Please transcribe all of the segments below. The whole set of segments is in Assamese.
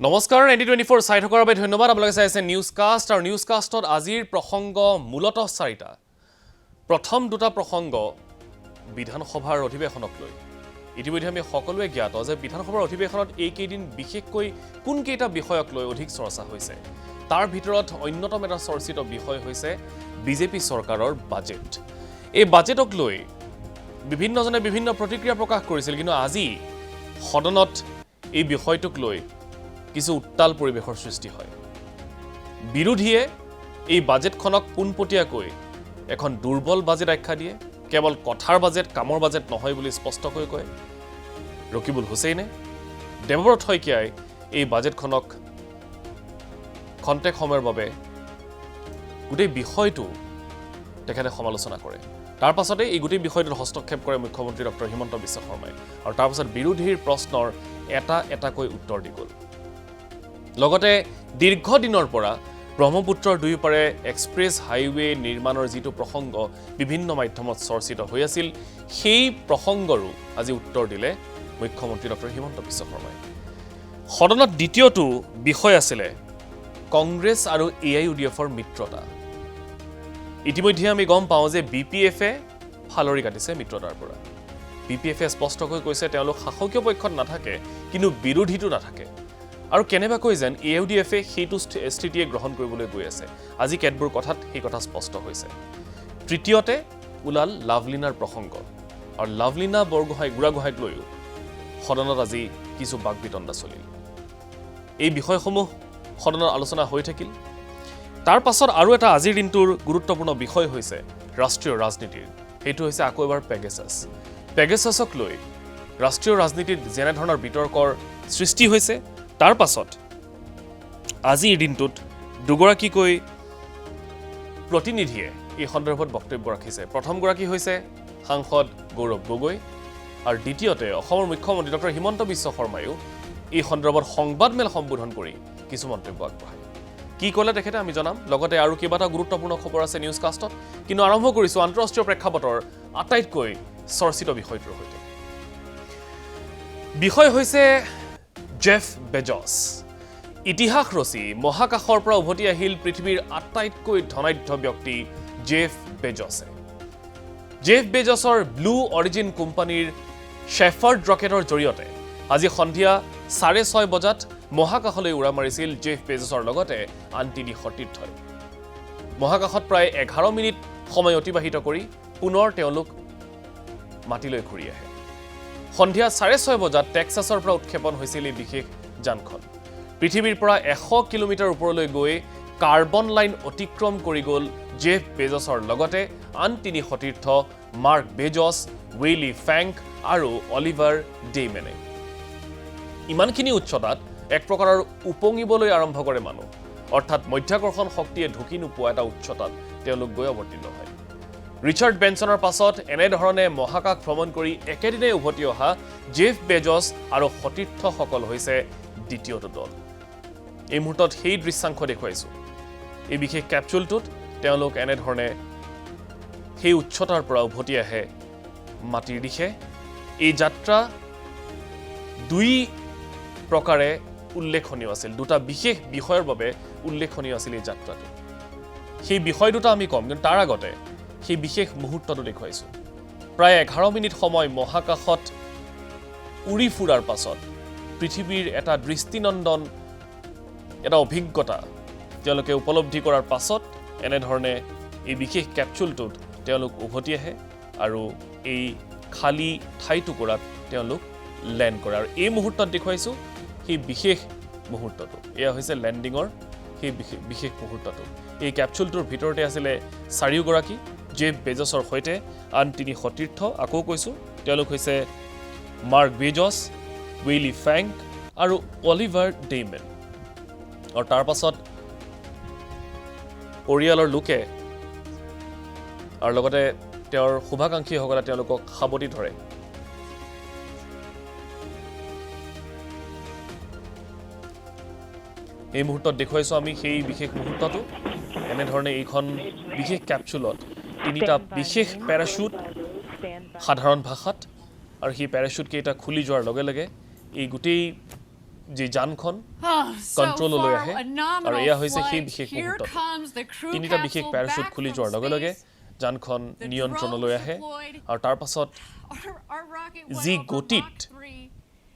নমস্কাৰ 9024 চাই থকাৰ বাবে ধন্যবাদ আপোনালোকে চাই আছে নিউজ কাষ্ট আৰু নিউজ কাষ্টত আজিৰ প্ৰসংগ মূলতঃ চাৰিটা প্ৰথম দুটা প্ৰসংগ বিধানসভাৰ অধিৱেশনক লৈ ইতিমধ্যে আমি সকলোৱে জ্ঞাত যে বিধানসভাৰ অধিৱেশনত এই কেইদিন বিশেষকৈ কোন কেইটা বিষয়ক লৈ অধিক চৰ্চা হৈছে তাৰ ভিতৰত অন্যতম এটা চৰ্চিত বিষয় হৈছে বিজেপি চৰকাৰৰ বাজেট এই বাজেটক লৈ বিভিন্নজনে বিভিন্ন প্ৰতিক্ৰিয়া প্ৰকাশ কৰিছিল কিন্তু আজি সদনত এই বিষয়টোক লৈ কিছু উত্তাল পৰিবেশৰ সৃষ্টি হয় বিৰোধীয়ে এই বাজেটখনক পোনপটীয়াকৈ এখন দুৰ্বল বাজেট আখ্যা দিয়ে কেৱল কথাৰ বাজেট কামৰ বাজেট নহয় বুলি স্পষ্টকৈ কয় ৰকিবুল হুছেইনে দেৱব্ৰত শইকীয়াই এই বাজেটখনক খন্তেক সময়ৰ বাবে গোটেই বিষয়টো তেখেতে সমালোচনা কৰে তাৰ পাছতে এই গোটেই বিষয়টোত হস্তক্ষেপ কৰে মুখ্যমন্ত্ৰী ডক্টৰ হিমন্ত বিশ্ব শৰ্মাই আৰু তাৰ পাছত বিৰোধীৰ প্ৰশ্নৰ এটা এটাকৈ উত্তৰ দি গ'ল লগতে দীৰ্ঘদিনৰ পৰা ব্ৰহ্মপুত্ৰৰ দুয়োপাৰে এক্সপ্ৰেছ হাইৱে নিৰ্মাণৰ যিটো প্ৰসংগ বিভিন্ন মাধ্যমত চৰ্চিত হৈ আছিল সেই প্ৰসংগৰো আজি উত্তৰ দিলে মুখ্যমন্ত্ৰী ডক্টৰ হিমন্ত বিশ্ব শৰ্মাই সদনত দ্বিতীয়টো বিষয় আছিলে কংগ্ৰেছ আৰু এআইইউডিএফৰ মিত্ৰতা ইতিমধ্যে আমি গম পাওঁ যে বিপিএফে ফালৰি কাটিছে মিত্ৰতাৰ পৰা বিপিএফে স্পষ্টকৈ কৈছে তেওঁলোক শাসকীয় পক্ষত নাথাকে কিন্তু বিৰোধীটো নাথাকে আৰু কেনেবাকৈ যেন এআইইউডিএফে সেইটো স্থিতিয়ে গ্ৰহণ কৰিবলৈ গৈ আছে আজি কেতবোৰ কথাত সেই কথা স্পষ্ট হৈছে তৃতীয়তে উলাল লাভলিনাৰ প্ৰসংগ আৰু লাভলিনা বুঢ়াগোহাঁইক লৈও সদনত আজি কিছু বাকবিতণ্ডা চলিল এই বিষয়সমূহ সদনত আলোচনা হৈ থাকিল তাৰ পাছত আৰু এটা আজিৰ দিনটোৰ গুৰুত্বপূৰ্ণ বিষয় হৈছে ৰাষ্ট্ৰীয় ৰাজনীতিৰ সেইটো হৈছে আকৌ এবাৰ পেগাছাছক লৈ ৰাষ্ট্ৰীয় ৰাজনীতিত যেনে ধৰণৰ বিতৰ্কৰ সৃষ্টি হৈছে তাৰ পাছত আজিৰ দিনটোত দুগৰাকীকৈ প্ৰতিনিধিয়ে এই সন্দৰ্ভত বক্তব্য ৰাখিছে প্ৰথমগৰাকী হৈছে সাংসদ গৌৰৱ গগৈ আৰু দ্বিতীয়তে অসমৰ মুখ্যমন্ত্ৰী ডক্টৰ হিমন্ত বিশ্ব শৰ্মায়ো এই সন্দৰ্ভত সংবাদমেল সম্বোধন কৰি কিছু মন্তব্য আগবঢ়ায় কি ক'লে তেখেতে আমি জনাম লগতে আৰু কেইবাটা গুৰুত্বপূৰ্ণ খবৰ আছে নিউজ কাষ্টত কিন্তু আৰম্ভ কৰিছোঁ আন্তঃৰাষ্ট্ৰীয় প্ৰেক্ষাপটৰ আটাইতকৈ চৰ্চিত বিষয়টোৰ সৈতে বিষয় হৈছে জেফ বেজছ ইতিহাস ৰচি মহাকাশৰ পৰা উভতি আহিল পৃথিৱীৰ আটাইতকৈ ধনাঢ্য ব্যক্তি জেফ বেজছৰ ব্লু অৰিজিন কোম্পানীৰ শ্বেফাৰ্ড ৰকেটৰ জৰিয়তে আজি সন্ধিয়া 6:30 বজাত মহাকাশলৈ উৰা মাৰিছিল জেফ বেজছৰ লগতে আন তিনি সতীৰ্থই মহাকাশত প্ৰায় 11 মিনিট সময় অতিবাহিত কৰি পুনৰ তেওঁলোক মাটিলৈ ঘূৰি আহে সন্ধিয়া 6:30 বজাত টেক্সাছৰ পৰা উৎক্ষেপণ হৈছিল এই বিশেষ যানখন পৃথিৱীৰ পৰা 100 কিলোমিটাৰ ওপৰলৈ গৈ কাৰ্বন লাইন অতিক্ৰম কৰি গ'ল জেফ বেজছৰ লগতে আন তিনি সতীৰ্থ মাৰ্ক বেজছ ৱেইলি ফেংক আৰু অলিভাৰ ডেইমেনে ইমানখিনি উচ্চতাত এক প্ৰকাৰৰ উপঙিবলৈ আৰম্ভ কৰে মানুহ অৰ্থাৎ মধ্যাকৰ্ষণ শক্তিয়ে ঢুকি নোপোৱা এটা উচ্চতাত তেওঁলোক গৈ অৱতীৰ্ণ হয় ৰিচাৰ্ড বেনছনৰ পাছত এনেধৰণে মহাকাশ ভ্ৰমণ কৰি একেদিনাই উভতি অহা জেফ বেজছ আৰু সতীৰ্থসকল হৈছে দ্বিতীয়টো দল এই মুহূৰ্তত সেই দৃশ্যাংশ দেখুৱাইছোঁ এই বিশেষ কেপচুলটোত তেওঁলোক এনেধৰণে সেই উচ্চতাৰ পৰা উভতি আহে মাটিৰ দিশে এই যাত্ৰা দুই প্ৰকাৰে উল্লেখনীয় আছিল দুটা বিশেষ বিষয়ৰ বাবে উল্লেখনীয় আছিল এই যাত্ৰাটো সেই বিষয় দুটা আমি কম কিন্তু তাৰ আগতে সেই বিশেষ মুহূৰ্তটো দেখুৱাইছোঁ প্ৰায় 11 মিনিট সময় মহাকাশত উৰি ফুৰাৰ পাছত পৃথিৱীৰ এটা দৃষ্টিনন্দন এটা অভিজ্ঞতা তেওঁলোকে উপলব্ধি কৰাৰ পাছত এনেধৰণে এই বিশেষ কেপচুলটোত তেওঁলোক উভতি আহে আৰু এই খালী ঠাইটুকুৰাত তেওঁলোক লেণ্ড কৰে আৰু এই মুহূৰ্তত দেখুৱাইছোঁ সেই বিশেষ মুহূৰ্তটো এয়া হৈছে লেণ্ডিঙৰ সেই বিশেষ মুহূৰ্তটো এই কেপচুলটোৰ ভিতৰতে আছিলে চাৰিওগৰাকী জেফ বেজছৰ সৈতে আন তিনি সতীৰ্থ আকৌ কৈছোঁ তেওঁলোক হৈছে মাৰ্ক বেজছ ৱেইলি ফেংক আৰু অলিভাৰ ডেইমেন আৰু তাৰ পাছত পৰিয়ালৰ লোকে আৰু লগতে তেওঁৰ শুভাকাংক্ষীসকলে তেওঁলোকক সাৱটি ধৰে এই মুহূৰ্তত দেখুৱাইছোঁ আমি সেই বিশেষ মুহূৰ্তটো এনেধৰণে এইখন বিশেষ কেপচুলত তিনিটা বিশেষ পেৰাচুট সাধাৰণ ভাষাত আৰু সেই পেৰাচুটকেইটা খুলি যোৱাৰ লগে লগে এই গোটেই যি যানখন কণ্ট্ৰললৈ আহে আৰু এয়া হৈছে সেই বিশেষ মুহূৰ্তত তিনিটা বিশেষ পেৰাচুট খুলি যোৱাৰ লগে লগে যানখন নিয়ন্ত্ৰণলৈ আহে আৰু তাৰ পাছত যি গতিত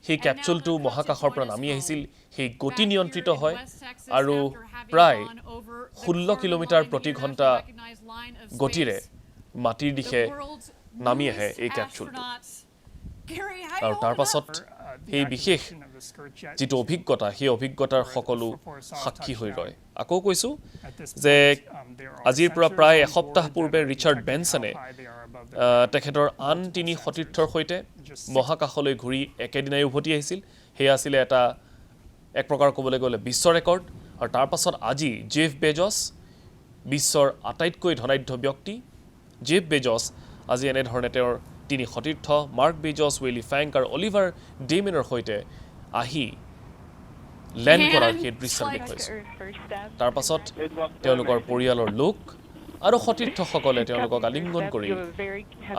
সেই কেপচুলটো মহাকাশৰ পৰা নামি আহিছিল সেই গতি নিয়ন্ত্ৰিত হয় আৰু প্ৰায় 16 কিলোমিটাৰ প্ৰতি ঘণ্টা গতিৰে মাটিৰ দিশে নামি আহে এই কেপচুলটো আৰু তাৰ পাছত সেই বিশেষ যিটো অভিজ্ঞতা সেই অভিজ্ঞতাৰ সকলো সাক্ষী হৈ ৰয় আকৌ কৈছোঁ যে আজিৰ পৰা প্ৰায় এসপ্তাহ পূৰ্বে ৰিচাৰ্ড বেনছনে তেখেতৰ আন 3 সতীৰ্থৰ সৈতে মহাকাশলৈ ঘূৰি একেদিনাই উভতি আহিছিল সেয়া আছিলে এক প্ৰকাৰ ক'বলৈ গ'লে বিশ্ব ৰেকৰ্ড আৰু তাৰ পাছত আজি জেফ বেজছ বিশ্বৰ আটাইতকৈ ধনাঢ্য ব্যক্তি জেফ বেজছ আজি এনেধৰণে তেওঁৰ 3 সতীৰ্থ মাৰ্ক বেজছ উইলি ফ্ৰেংক আৰু অলিভাৰ ডেমেনৰ সৈতে আহি লেণ্ড কৰাৰ সেই দৃশ্য দেখুৱাইছে তাৰ পাছত তেওঁলোকৰ পৰিয়ালৰ লোক আৰু সতীৰ্থসকলে তেওঁলোকক আলিংগন কৰি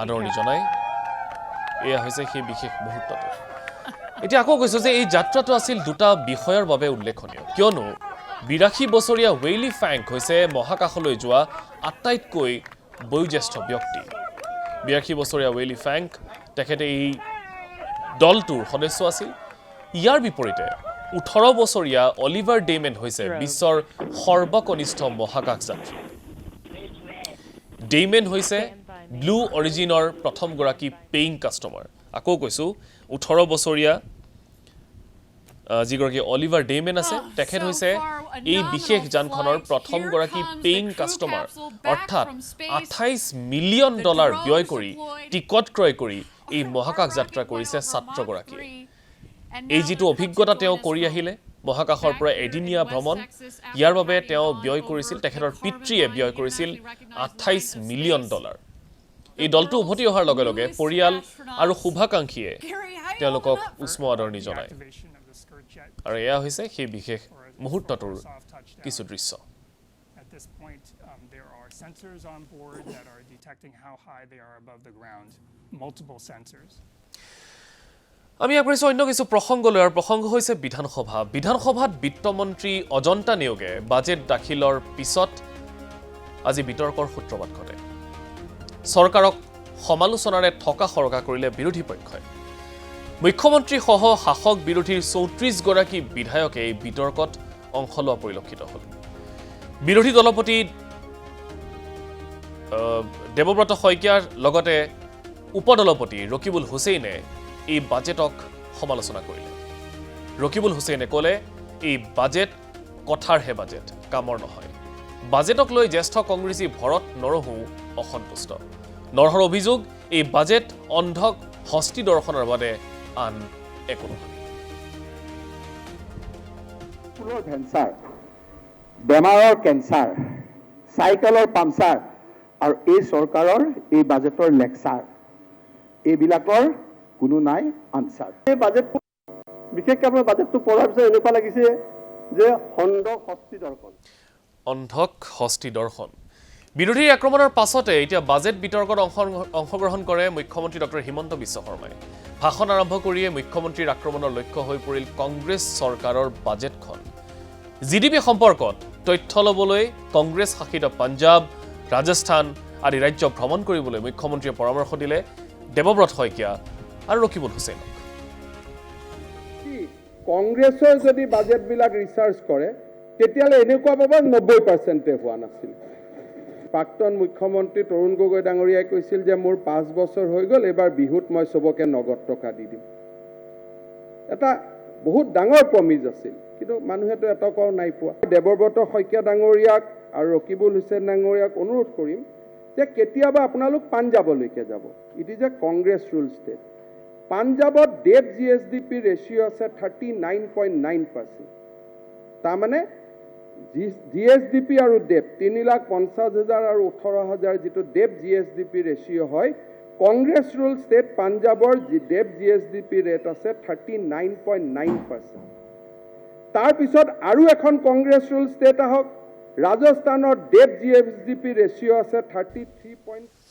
আদৰণি জনায় এয়া হৈছে সেই বিশেষ মুহূৰ্তটো এতিয়া আকৌ কৈছোঁ যে এই যাত্ৰাটো আছিল দুটা বিষয়ৰ বাবে উল্লেখনীয় কিয়নো 82 বছৰীয়া ৱেইলি ফ্ৰেংক হৈছে মহাকাশলৈ যোৱা আটাইতকৈ বয়োজ্যেষ্ঠ ব্যক্তি 82 বছৰীয়া ৱেইলি ফ্ৰেংক তেখেতে এই দলটোৰ সদস্য আছিল ইয়াৰ বিপৰীতে 18 বছৰীয়া অলিভাৰ ডেমেন হৈছে বিশ্বৰ সৰ্বকনিষ্ঠ মহাকাশ যাত্ৰী ডেমেন হৈছে ব্লু অৰিজিনৰ প্ৰথমগৰাকী পেইং কাষ্টমাৰ আকৌ কৈছোঁ 18 বছৰীয়া যিগৰাকী অলিভাৰ ডেমেন আছে তেখেত হৈছে এই বিশেষ যানখনৰ প্ৰথমগৰাকী পেইং কাষ্টমাৰ অৰ্থাৎ $28 মিলিয়ন ব্যয় কৰি টিকট ক্ৰয় কৰি এই মহাকাশ যাত্ৰা কৰিছে ছাত্ৰগৰাকীয়ে এই যিটো অভিজ্ঞতা তেওঁ কৰি আহিলে মহাকাশৰ পৰা এদিনীয়া ভ্ৰমণ ইয়াৰ বাবে তেওঁ ব্যয় কৰিছিল তেখেতৰ পিতৃয়ে ব্যয় কৰিছিল $28 মিলিয়ন এই দলটো উভতি অহাৰ লগে লগে পৰিয়াল আৰু শুভাকাংক্ষীয়ে তেওঁলোকক উষ্ম আদৰণি জনায় আৰু এয়া হৈছে সেই বিশেষ মুহূৰ্তটোৰ কিছু দৃশ্য Sensors on board that are detecting how high they are above the ground, multiple sensors. আমি আগবাঢ়িছোঁ অন্য কিছু প্ৰসংগলৈ আৰু প্ৰসংগ হৈছে বিধানসভাত বিত্তমন্ত্ৰী অজন্তা নেওগে বাজেট দাখিলৰ পিছত আজি বিতৰ্কৰ সূত্ৰপাত ঘটে চৰকাৰক সমালোচনাৰে থকা সৰকা কৰিলে বিৰোধী পক্ষই মুখ্যমন্ত্ৰী সহ শাসক বিৰোধীৰ 34 গৰাকী বিধায়কে এই বিতৰ্কত অংশ লোৱা পৰিলক্ষিত হ'ল বিৰোধী দলপতি দেৱব্ৰত শইকীয়াৰ লগতে উপদলপতি ৰকিবুল হুছেইনে এই বাজেটক সমালোচনা কৰিলে ৰকিবুল হুছেইনে ক'লে এই বাজেট কথাৰহে বাজেট কামৰ নহয় বাজেটক লৈ জ্যেষ্ঠ কংগ্ৰেছী ভৰত নৰহু অসন্তুষ্ট নৰহৰ অভিযোগ এই বাজেট অন্ধক হস্তি দৰ্শনৰ বাদে আন একো নহয় বেমাৰৰ কেঞ্চাৰ চাইকেলৰ পামচাৰ আৰু এই চৰকাৰৰ এই বাজেটৰ লেকচাৰ এইবিলাকৰ কোনো নাই আনসাৰ এই বাজেট বিশেষকৈ আপোনাৰ বাজেটটো পঢ়াৰ পিছত এনেকুৱা লাগিছে যে অন্ধক হস্তি দৰ্শন বিৰোধীৰ আক্ৰমণৰ পাছতে এতিয়া বাজেট বিতৰ্কত অংশগ্ৰহণ কৰে মুখ্যমন্ত্ৰী ডক্টৰ হিমন্ত বিশ্ব শৰ্মাই ভাষণ আৰম্ভ কৰিয়ে মুখ্যমন্ত্ৰীৰ আক্ৰমণৰ লক্ষ্য হৈ পৰিল কংগ্ৰেছ চৰকাৰৰ বাজেটখন জিডিপি সম্পৰ্কত তথ্য ল'বলৈ কংগ্ৰেছ শাসিত পঞ্জাব ৰাজস্থান আদি ৰাজ্য ভ্ৰমণ কৰিবলৈ মুখ্যমন্ত্ৰীয়ে পৰামৰ্শ দিলে দেৱব্ৰত শইকীয়া আৰু ৰকিবুল হুছেইনক কংগ্ৰেছৰ যদি বাজেটবিলাক ৰিচাৰ্চ কৰে তেতিয়ালে এনেকুৱা পাব 90% হোৱা নাছিল প্ৰাক্তন মুখ্যমন্ত্ৰী তৰুণ গগৈ ডাঙৰীয়াই কৈছিল যে মোৰ 5 বছৰ হৈ গ'ল এবাৰ বিহুত মই সবকে নগদ টকা দি দিম এটা বহুত ডাঙৰ প্ৰমিজ আছিল কিন্তু মানুহেতো এটকাও নাই পোৱা দেৱব্ৰত শইকীয়া ডাঙৰীয়াক আৰু ৰকিবুল হুছেইন ডাঙৰীয়াক অনুৰোধ কৰিম যে কেতিয়াবা আপোনালোক পাঞ্জাবলৈকে যাব it is a Congress rule state পাঞ্জাবত ডেট জিএছডিপি ৰেচিঅ' আছে 39.9% তাৰমানে জিএছডিপি আৰু ডেপ 3,50,000 আৰু 18,000 যিটো ডেপ জিএছডিপি ৰেচিঅ' হয় কংগ্ৰেছ ৰুল ষ্টেট পাঞ্জাবৰ ডেপ জিএছডিপি ৰেট আছে 39.9% তাৰপিছত আৰু এখন কংগ্ৰেছ ৰুল ষ্টেট আহক ৰাজস্থানৰ ডেপ জিএছডিপি ৰেচিঅ' আছে 33.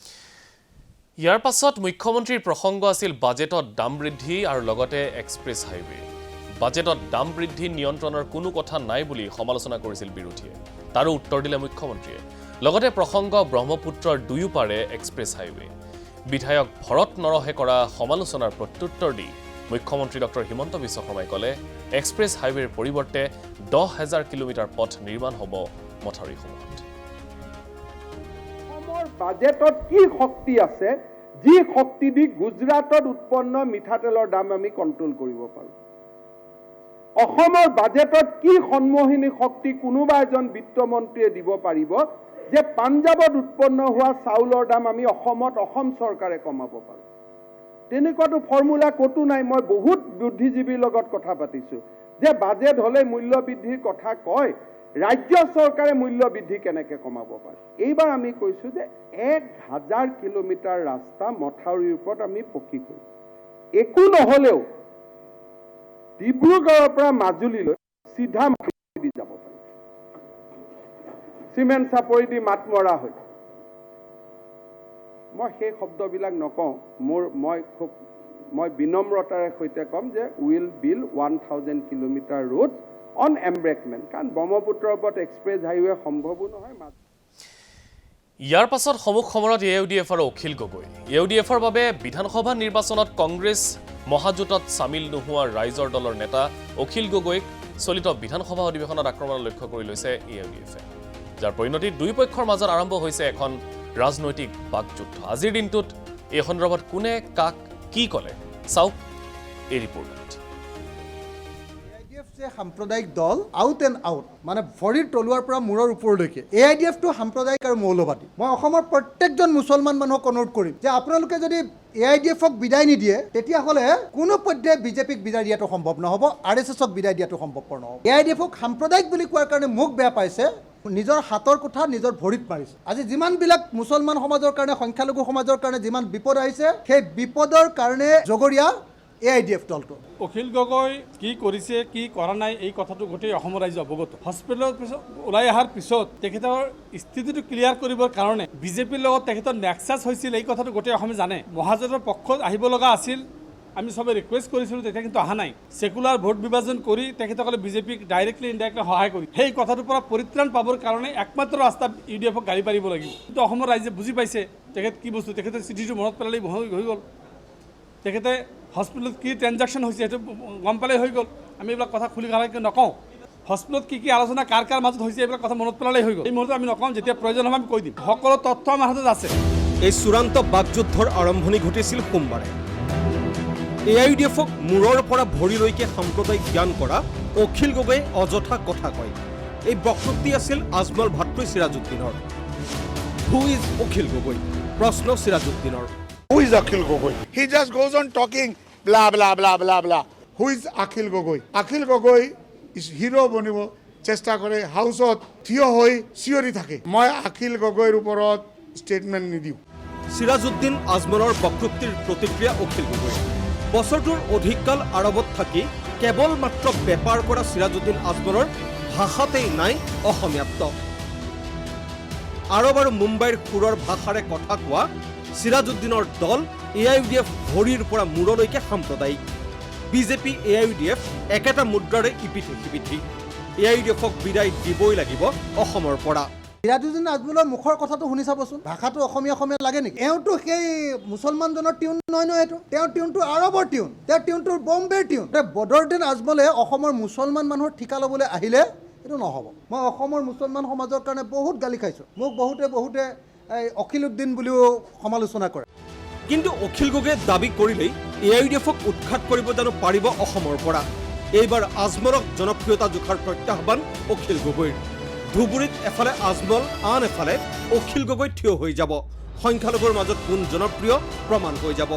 ইয়াৰ পাছত মুখ্যমন্ত্ৰীৰ প্ৰসংগ আছিল বাজেটত দাম বৃদ্ধি আৰু লগতে এক্সপ্ৰেছ হাইৱে বাজেটত দাম বৃদ্ধি নিয়ন্ত্ৰণৰ কোনো কথা নাই বুলি সমালোচনা কৰিছিল বিৰোধীয়ে তাৰো উত্তৰ দিলে মুখ্যমন্ত্ৰীয়ে লগতে প্ৰসংগ ব্ৰহ্মপুত্ৰৰ দুয়োপাৰে এক্সপ্ৰেছ হাইৱে বিধায়ক ভৰত নৰহে কৰা সমালোচনাৰ প্ৰত্যুত্তৰ দি মুখ্যমন্ত্ৰী ডক্টৰ হিমন্ত বিশ্ব শৰ্মাই ক'লে এক্সপ্ৰেছ হাইৱেৰ পৰিৱৰ্তে 10,000 কিলোমিটাৰ পথ নিৰ্মাণ হ'ব মথাউৰিসমূহত অসমৰ বাজেটত কি শক্তি আছে যি শক্তি দি গুজৰাটত উৎপন্ন মিঠাতেলৰ দাম আমি কণ্ট্ৰোল কৰিব পাৰোঁ অসমৰ বাজেটত কি সন্মোহিনী শক্তি কোনোবা এজন বিত্তমন্ত্ৰীয়ে দিব পাৰিব যে পাঞ্জাবত উৎপন্ন হোৱা চাউলৰ দাম আমি অসমত অসম চৰকাৰে কমাব পাৰোঁ তেনেকুৱাটো ফৰ্মুলা ক'তো নাই মই বহুত বুদ্ধিজীৱীৰ লগত কথা পাতিছোঁ যে বাজেট হ'লে মূল্য বৃদ্ধিৰ কথা কয় ৰাজ্য চৰকাৰে মূল্য বৃদ্ধি কেনেকৈ কমাব পাৰে এইবাৰ আমি কৈছোঁ যে 1,000 কিলোমিটাৰ ৰাস্তা মথাউৰিৰ ওপৰত আমি পকী কৰিম একো নহ'লেও ডিব্ৰুগড়ৰ পৰা মাজুলীলৈ চিধা মাটি দি যাব পাৰি চিমেণ্ট চাপৰি দি মাত মৰা হয় মই সেই শব্দবিলাক নকওঁ মই বিনম্ৰতাৰে সৈতে ক'ম যে will build 1,000 kilometre road on embankment কাৰণ ব্ৰহ্মপুত্ৰৰ ওপৰত এক্সপ্ৰেছ হাইৱে সম্ভৱো নহয় ইয়াৰ পাছত সমুখ সমৰত AUDF আৰু অখিল গগৈ AUDFৰ বাবে বিধানসভা নিৰ্বাচনত কংগ্ৰেছ মহাজোঁটত চামিল নোহোৱা ৰাইজৰ দলৰ নেতা অখিল গগৈক চলিত বিধানসভা অধিৱেশনত আক্ৰমণৰ লক্ষ্য কৰি লৈছে AUDFে যাৰ পৰিণতিত দুই পক্ষৰ মাজত আৰম্ভ হৈছে এখন ৰাজনৈতিক বাকযুদ্ধ আজিৰ দিনটোত এই সন্দৰ্ভত কোনে কাক কি ক'লে চাওক এই ৰিপৰ্টত সাম্প্ৰদায়িক দল আউট এণ্ড আউট মানে ভৰিৰ তলুৱাৰ পৰা মূৰৰ ওপৰলৈকে AIDFটো সাম্প্ৰদায়িক আৰু মৌলবাদী মই অসমৰ প্ৰত্যেকজন মুছলমান মানুহক অনুৰোধ কৰিম যে আপোনালোকে যদি AIDFক বিদায় নিদিয়ে তেতিয়াহ'লে কোনো পৰ্যায়ে বিজেপিক বিদায় দিয়াটো সম্ভৱ নহ'ব RSSক বিদায় দিয়াটো সম্ভৱপৰ নহ'ব AIDFক সাম্প্ৰদায়িক বুলি কোৱাৰ কাৰণে মোক বেয়া পাইছে নিজৰ হাতৰ কথা নিজৰ ভৰিত মাৰিছে আজি যিমানবিলাক মুছলমান সমাজৰ কাৰণে সংখ্যালঘু সমাজৰ কাৰণে যিমান বিপদ আহিছে সেই বিপদৰ কাৰণে জগৰীয়া AIDF দলটো অখিল গগৈ কি কৰিছে কি কৰা নাই এই কথাটো গোটেই অসমৰ ৰাইজ অৱগত হস্পিটেলৰ পিছত ওলাই অহাৰ পিছত তেখেতৰ স্থিতিটো ক্লিয়াৰ কৰিবৰ কাৰণে বিজেপিৰ লগত তেখেতৰ নেক্সাছ হৈছিল এই কথাটো গোটেই অসমে জানে মহাজোঁটৰ পক্ষত আহিব লগা আছিল আমি সবে ৰিকুৱেষ্ট কৰিছিলোঁ তেতিয়া কিন্তু অহা নাই সেকুলাৰ ভোট বিভাজন কৰি তেখেতসকলে বিজেপিক ডাইৰেক্টলি ইনডাইৰেক্টলি সহায় কৰি সেই কথাটোৰ পৰা পৰিত্ৰাণ পাবৰ কাৰণে একমাত্ৰ ৰাস্তা UDFক গাড়ী পাৰিব লাগিব কিন্তু অসমৰ ৰাইজে বুজি পাইছে তেখেত কি বস্তু তেখেতৰ চিঠিটো মনত পেলালেই হৈ গ'ল তেখেতে হস্পিটেলত কি ট্ৰেনজাকশ্যন হৈছে সেইটো গম পালেই হৈ গ'ল আমি এইবিলাক কথা খুলি খালাকৈ নকওঁ হস্পিটেলত কি আলোচনা কাৰ মাজত হৈছে এইবিলাক কথা মনত পেলালেই হৈ গ'ল এই মুহূৰ্তত আমি নকওঁ যেতিয়া প্ৰয়োজন হ'ব আমি কৈ দিম সকলো তথ্য আমাৰ হাতত আছে এই চূড়ান্ত বাকযুদ্ধৰ আৰম্ভণি ঘটিছিল সোমবাৰে AIDFক মূৰৰ পৰা ভৰিলৈকে সাম্প্ৰদায়িক জ্ঞান কৰা অখিল গগৈয়ে অযথা কথা কয় এই বক্তব্য আছিল আজমল ভাট্টই সিৰাজউদ্দিনৰ হু ইজ অখিল গগৈ প্ৰশ্ন সিৰাজউদ্দিনৰ Who is Akhil Gogoi? He just goes on talking blah blah blah blah blah. Who is Akhil Gogoi? Akhil Gogoi is hero bonibo chesta kore house ot thio hoi siori thake. Moi Akhil Gogoir oporot statement nidiu. সিৰাজউদ্দিন আজমলৰ বক্তব্যৰ প্ৰতিক্ৰিয়া অখিল গগৈ বছৰটোৰ অধিককাল আৰৱত থাকি কেৱল মাত্ৰ বেপাৰ কৰা সিৰাজউদ্দিন আজমলৰ ভাষাতেই নাই অসমীয়াত্ব আৰৱ আৰু মুম্বাইৰ সুৰৰ ভাষাৰে কথা কোৱা সিৰাজউদ্দিনৰ দল AIDF ভৰিৰ পৰা মূৰলৈকে সাম্প্ৰদায়িক বিজেপি AIDF একেটা মুদ্ৰাৰে ইপিঠি সিপিঠি AIDFক বিদায় দিবই লাগিব অসমৰ পৰা সিৰাজউদ্দিন আজমলৰ মুখৰ কথাটো শুনি চাবচোন ভাষাটো অসমীয়া লাগে নেকি এওঁতো সেই মুছলমানজনৰ টিউন নহয় এইটো তেওঁৰ টিউনটো আৰৱৰ টিউন তেওঁৰ টিউনটো বম্বেৰ টিউন বদৰুদ্দিন আজমলে অসমৰ মুছলমান মানুহৰ ঠিকা ল'বলৈ আহিলে এইটো নহ'ব মই অসমৰ মুছলমান সমাজৰ কাৰণে বহুত গালি খাইছোঁ মোক বহুতে অখিলউদ্দিন বুলিও সমালোচনা কৰে কিন্তু অখিল গগৈয়ে দাবী কৰিলেই AIDFক উৎখাত কৰিব জানো পাৰিব অসমৰ পৰা এইবাৰ আজমলক জনপ্ৰিয়তা জোখাৰ প্ৰত্যাহ্বান অখিল গগৈৰ ধুবুৰীত এফালে আজমল আন এফালে অখিল গগৈ থিয় হৈ যাব সংখ্যালঘুৰ মাজত কোন জনপ্ৰিয় প্ৰমাণ হৈ যাব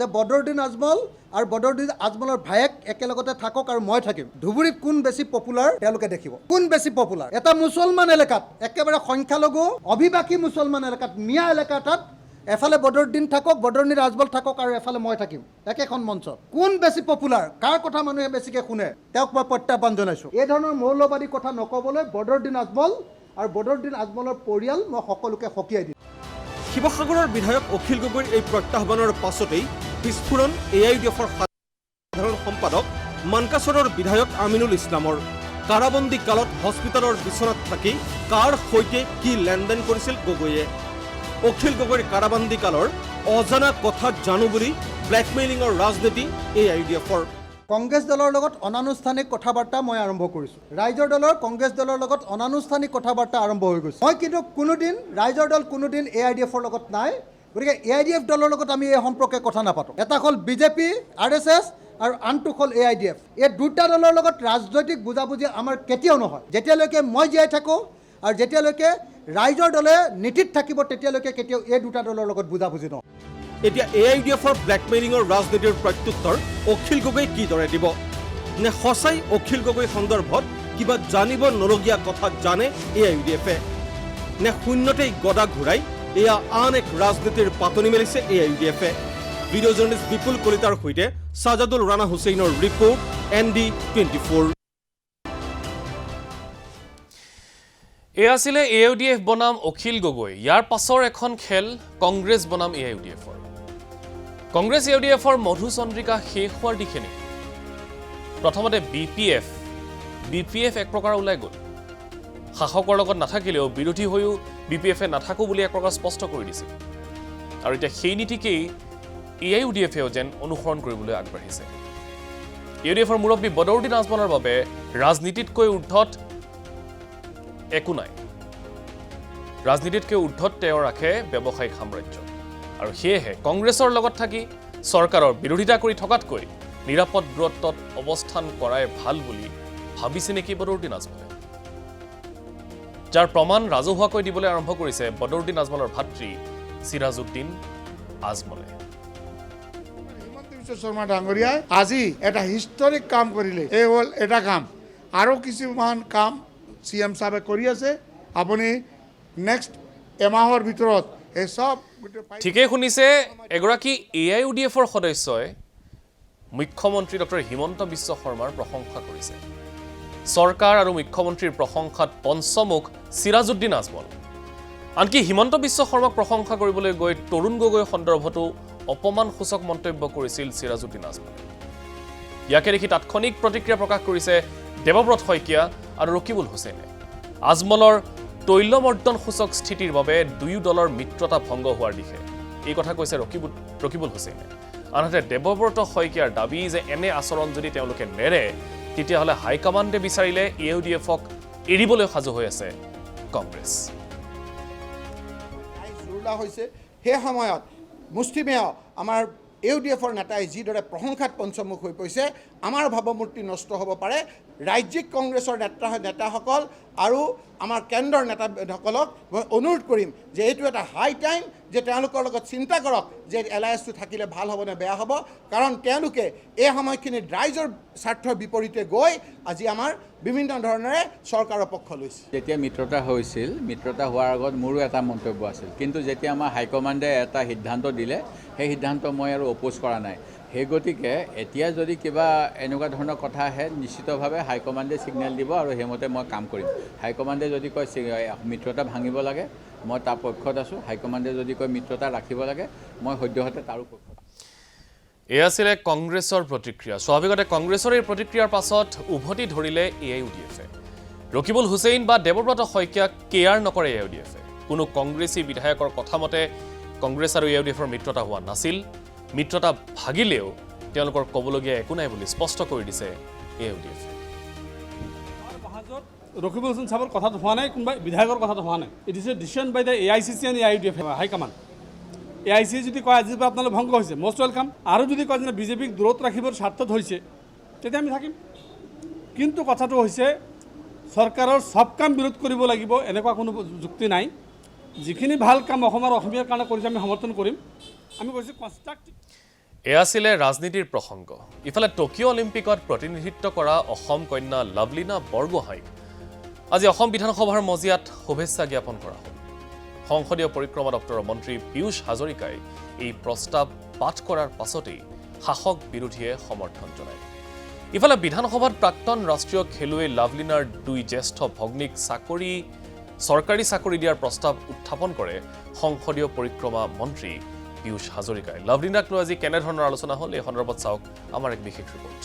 যে বদৰুদ্দিন আজমল আৰু বদৰুদ্দিন আজমলৰ ভায়েক একেলগতে থাকক আৰু মই থাকিম ধুবুৰীত কোন বেছি পপুলাৰ তেওঁলোকে দেখিব কোন বেছি পপুলাৰ এটা মুছলমান এলেকাত একেবাৰে সংখ্যালঘু অভিবাসী মুছলমান এলেকাত মিয়া এলেকা এটাত এফালে বদৰুদ্দিন থাকক বদৰুদ্দিন আজমল থাকক আৰু এফালে মই থাকিম একেখন মঞ্চত কোন বেছি পপুলাৰ কাৰ কথা মানুহে বেছিকৈ শুনে তেওঁক মই প্ৰত্যাহ্বান জনাইছোঁ এই ধৰণৰ মৌলবাদী কথা নক'বলৈ বদৰুদ্দিন আজমল আৰু বদৰুদ্দিন আজমলৰ পৰিয়াল মই সকলোকে সকীয়াই দিম শিৱসাগৰৰ বিধায়ক অখিল গগৈৰ এই প্ৰত্যাহ্বানৰ পাছতেই বিস্ফোৰণ AIDFৰ সাধাৰণ সম্পাদক মানকাচৰৰ বিধায়ক আমিনুল ইছলামৰ কাৰাবন্দী কালত হস্পিটেলৰ বিচনাত থাকি কাৰ সৈতে কি লেনদেন কৰিছিল গগৈয়ে অখিল গগৈৰ কাৰাবন্দী কালৰ অজানা কথা জানো বুলি ব্লেকমেইলিঙৰ ৰাজনীতি AIUDFৰ কংগ্ৰেছ দলৰ লগত অনানুষ্ঠানিক কথা বাৰ্তা মই আৰম্ভ কৰিছোঁ ৰাইজৰ দলৰ কংগ্ৰেছ দলৰ লগত অনানুষ্ঠানিক কথা বাৰ্তা আৰম্ভ হৈ গৈছে মই কিন্তু কোনোদিন ৰাইজৰ দল কোনোদিন AIDFৰ লগত নাই গতিকে AIDF দলৰ লগত আমি এই সম্পৰ্কে কথা নাপাতোঁ এটা হ'ল বিজেপি RSS আৰু আনটো হ'ল AIDF এই দুটা দলৰ লগত ৰাজনৈতিক বুজাবুজি আমাৰ কেতিয়াও নহয় যেতিয়ালৈকে মই জীয়াই থাকোঁ আৰু যেতিয়ালৈকে ৰাইজৰ দলে নীতিত থাকিব তেতিয়ালৈকে কেতিয়াও এই দুটা দলৰ লগত বুজাবুজি নহয় এতিয়া AIUDFৰ ব্লেকমেইলিঙৰ ৰাজনীতিৰ প্ৰত্যুত্তৰ অখিল গগৈ কিদৰে দিব নে সঁচাই অখিল গগৈ সন্দৰ্ভত কিবা জানিব নলগীয়া কথা জানে AIUDFে নে শূন্যতেই গদা ঘূৰাই এয়া আন এক ৰাজনীতিৰ পাতনি মেলিছে AIUDFে ভিডিঅ' জাৰ্নেলিষ্ট বিপুল কলিতাৰ সৈতে সাজাদুল ৰাণা হুছেইনৰ ৰিপৰ্ট ND24 এয়া আছিলে AIUDF বনাম অখিল গগৈ ইয়াৰ পাছৰ এখন খেল কংগ্ৰেছ বনাম AIUDFৰ কংগ্ৰেছ AIUDFৰ মধুচন্দ্ৰিকা শেষ হোৱাৰ দিশে নেকি প্ৰথমতে BPF এক প্ৰকাৰ ওলাই গ'ল শাসকৰ লগত নাথাকিলেও বিৰোধী হৈও BPFে নাথাকো বুলি এক প্ৰকাৰ স্পষ্ট কৰি দিছিল আৰু এতিয়া সেই নীতিকেই AIUDFেও যেন অনুসৰণ কৰিবলৈ আগবাঢ়িছে AIUDFৰ মুৰব্বী বদৰুদ্দিন আজমলৰ বাবে ৰাজনীতিতকৈ ঊৰ্ধত একো নাই ৰাজনীতিতকৈ ঊৰ্ধত তেওঁ ৰাখে ব্যৱসায়িক সাম্ৰাজ্য আৰু সেয়েহে কংগ্ৰেছৰ লগত থাকি চৰকাৰৰ বিৰোধিতা কৰি থকাতকৈ নিৰাপদ দূৰত্বত অৱস্থান কৰাই ভাল বুলি ভাবিছে নেকি বদৰুদ্দিন আজমলে যাৰ প্ৰমাণ ৰাজহুৱাকৈ দিবলৈ আৰম্ভ কৰিছে বদৰুদ্দিন আজমলৰ ভাতৃ চিৰাজউদ্দিন আজমলে হিমন্ত বিশ্ব শৰ্মা ডাঙৰীয়াই আজি এটা হিষ্টৰিক কাম কৰিলে এই হ'ল এটা কাম আৰু কিছুমান কাম CM সাহেবে কৰি আছে আপুনি নেক্সট এমাহৰ ভিতৰত এই সব ঠিকেই শুনিছে এগৰাকী AIUDFৰ সদস্যই মুখ্যমন্ত্ৰী ডক্টৰ হিমন্ত বিশ্ব শৰ্মাৰ প্ৰশংসা কৰিছে চৰকাৰ আৰু মুখ্যমন্ত্ৰীৰ প্ৰশংসাত পঞ্চমুখ চিৰাজউদ্দিন আজমল আনকি হিমন্ত বিশ্ব শৰ্মাক প্ৰশংসা কৰিবলৈ গৈ তৰুণ গগৈ সন্দৰ্ভতো অপমানসূচক মন্তব্য কৰিছিল চিৰাজউদ্দিন আজমল ইয়াকে দেখি তাৎক্ষণিক প্ৰতিক্ৰিয়া প্ৰকাশ কৰিছে দেৱব্ৰত শইকীয়া আৰু ৰকিবুল হুছেইনে আজমলৰ তৈলমৰ্দনসূচক স্থিতিৰ বাবে দুয়ো দলৰ মিত্ৰতা ভংগ হোৱাৰ দিশে এই কথা কৈছে ৰকিবুল হুছেইনে আনহাতে দেৱব্ৰত শইকীয়াৰ দাবী যে এনে আচৰণ যদি তেওঁলোকে নেৰে তেতিয়াহ'লে হাইকমাণ্ডে বিচাৰিলে AIUDFক এৰিবলৈ সাজু হৈ আছে কংগ্ৰেছ জুৰুলা হৈছে সেই সময়ত মুষ্টিমেয় আমাৰ AIUDFৰ নেতাই যিদৰে প্ৰশংসাত পঞ্চমুখ হৈ পৰিছে আমাৰ ভাৱমূৰ্তি নষ্ট হ'ব পাৰে ৰাজ্যিক কংগ্ৰেছৰ নেতাসকল আৰু আমাৰ কেন্দ্ৰৰ নেতাসকলক মই অনুৰোধ কৰিম যে এইটো এটা হাই টাইম যে তেওঁলোকৰ লগত চিন্তা কৰক যে এলায়েন্সটো থাকিলে ভাল হ'ব নে বেয়া হ'ব কাৰণ তেওঁলোকে এই সময়খিনিত ৰাইজৰ স্বাৰ্থৰ বিপৰীতে গৈ আজি আমাৰ বিভিন্ন ধৰণেৰে চৰকাৰৰ পক্ষ লৈছে যেতিয়া মিত্ৰতা হৈছিল মিত্ৰতা হোৱাৰ আগত মোৰো এটা মন্তব্য আছিল কিন্তু যেতিয়া আমাৰ হাইকমাণ্ডে এটা সিদ্ধান্ত দিলে সেই সিদ্ধান্ত মই আৰু অপোজ কৰা নাই সেই গতিকে এতিয়া যদি কিবা এনেকুৱা ধৰণৰ কথা আহে নিশ্চিতভাৱে হাইকমাণ্ডে ছিগনেল দিব আৰু সেইমতে মই কাম কৰিম হাইকমাণ্ডে যদি কয় মিত্ৰতা ভাঙিব লাগে মই তাৰ পক্ষত আছোঁ হাইকমাণ্ডে যদি কয় মিত্ৰতা ৰাখিব লাগে মই সদ্যহতে তাৰো পক্ষত এয়া আছিলে কংগ্ৰেছৰ প্ৰতিক্ৰিয়া স্বাভাৱিকতে কংগ্ৰেছৰ এই প্ৰতিক্ৰিয়াৰ পাছত উভতি ধৰিলে AIUDFে ৰকিবুল হুছেইন বা দেৱব্ৰত শইকীয়াক কেয়াৰ নকৰে AIUDFে কোনো কংগ্ৰেছী বিধায়কৰ কথা মতে কংগ্ৰেছ আৰু AIUDFৰ মিত্ৰতা হোৱা নাছিল মিত্ৰতা ভাগিলেও তেওঁলোকৰ ক'বলগীয়া একো নাই বুলি স্পষ্ট কৰি দিছে AIUDFে ৰকিবুল হুছেইন সাহেবৰ কথাটো হোৱা নাই কোনোবা বিধায়কৰ কথাটো হোৱা নাই it is a decision by the AICC and AIUDF high command AICC যদি কয় আজিৰ পৰা আপোনালোক ভংগ হৈছে মষ্ট ৱেলকাম আৰু যদি কয় যে বিজেপিক দূৰত ৰাখিবৰ স্বাৰ্থত হৈছে তেতিয়া আমি থাকিম কিন্তু কথাটো হৈছে চৰকাৰৰ সব কাম বিৰোধ কৰিব লাগিব এনেকুৱা কোনো যুক্তি নাই যিখিনি ভাল কাম অসমীয়াৰ কাৰণে কৰিছে আমি সমৰ্থন কৰিম আমি কৈছোঁ কনষ্ট্ৰাক্টিভ এয়া আছিলে ৰাজনীতিৰ প্ৰসংগ ইফালে টকিঅ' অলিম্পিকত প্ৰতিনিধিত্ব কৰা অসম কন্যা লাভলীনা বৰগোহাঁইক আজি অসম বিধানসভাৰ মজিয়াত শুভেচ্ছা জ্ঞাপন কৰা হ'ল সংসদীয় পৰিক্ৰমা দপ্তৰৰ মন্ত্ৰী পীয়ুষ হাজৰিকাই এই প্ৰস্তাৱ পাঠ কৰাৰ পাছতেই শাসক বিৰোধীয়ে সমৰ্থন জনায় ইফালে বিধানসভাত প্ৰাক্তন ৰাষ্ট্ৰীয় খেলুৱৈ লাভলীনাৰ দুই জ্যেষ্ঠ ভগ্নীক চৰকাৰী চাকৰি দিয়াৰ প্ৰস্তাৱ উত্থাপন কৰে সংসদীয় পৰিক্ৰমা মন্ত্ৰী পীয়ুষ হাজৰিকাই লাভলীনাক লৈ আজি কেনেধৰণৰ আলোচনা হ'ল এই সন্দৰ্ভত চাওক আমাৰ এক বিশেষ ৰিপৰ্ট